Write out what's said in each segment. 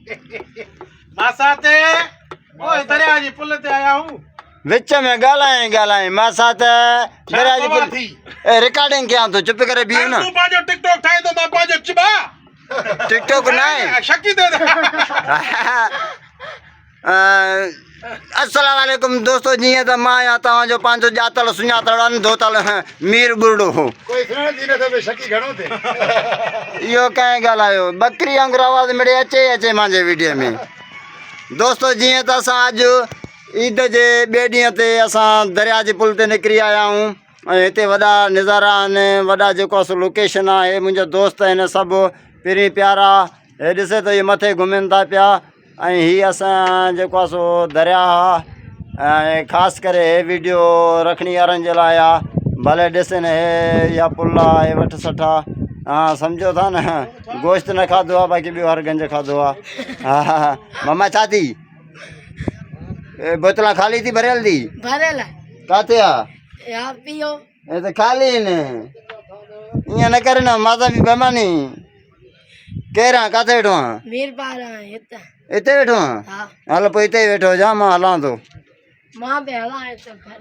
मासा ते ओए दरिया जी पुल ते आया हूं विच में ॻाल्हाए मां साथ दरिया जी पुल रिकॉर्डिंग कयां तो चुप करे बीहो न तू पाजो टिकटॉक ठाए तो मां पाजो चिबा टिकटॉक नाहे शकी दे अस्सलाम वालेकुम दोस्तों जीअं त मां आहियां तव्हांजो पंहिंजो ॼातल सुञातल अनधोतल मीर बुर्डो कोई सुणण जी नथो पे शकी घणो थे इहो कंहिं ॻाल्हायो बकरी वांगुरु आवाज़ मिड़े अचे मुंहिंजे वीडियो में दोस्तों जीअं त असां अॼु ईद जे ॿिए ॾींहं ते असां दरिया जे पुल ते निकिरी आया आहियूं ऐं हिते वॾा नज़ारा आहिनि वॾा जेको आहे लोकेशन आहे हे मुंहिंजा दोस्त आहिनि सभु पहिरीं प्यारा हे ॾिसे त इहे मथे घुमनि था पिया ऐं हीअ असां जेको आहे सो दरिया ऐं ख़ासि करे हे वीडियो रखणी वारनि जे लाइ आहे भले ॾिसनि हे इहा पुल आहे हे वठि सठि आहे हा सम्झो था न गोश्त न खाधो आहे बाक़ी ॿियो हर गंज खाधो आहे हा मम्मा छा थी बोतलां ख़ाली थी भरियल थी भरियल किथे आहे या पियो हे त ख़ाली आहिनि ईअं न करे न माता बि बेमानी केरु आहे किथे वेठो आहे मीर पार हिते हिते वेठो आहे हा हल पोइ हिते ई वेठो हुजां मां हलां थो मां बि हलां हिते घर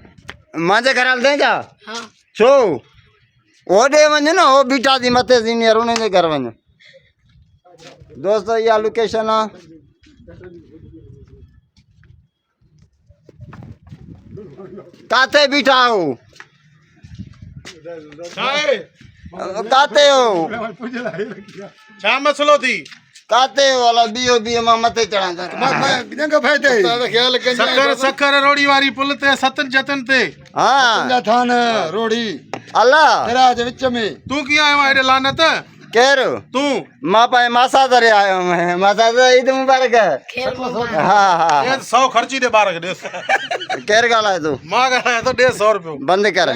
मुंहिंजे घर हलंदे छा हा छो होॾे वञु न हो बीठा थी मथे सीनियर उन्हनि जे घर वञु दोस्त इहा लोकेशन आहे किथे बीठा हो किथे हो छा मसलो थी किथे हो हलो बीहो बीहो मां मथे चढ़ां सखर रोड़ी वारी पुल ते सतन जतन ते हा थान रोड़ी अल्लाह दरिया जे विच में तू कीअं आयो आहे हेॾे लानत केरु तू मां पंहिंजे मासा दरे आयो आहियां मासा ईद मुबारक खेल मोबाइल हा हा 100 ख़र्ची दे ॿार खे ॾेस केरु ॻाल्हाए तूं मां ॻाल्हायां थो 150 रुपयो बंदि कर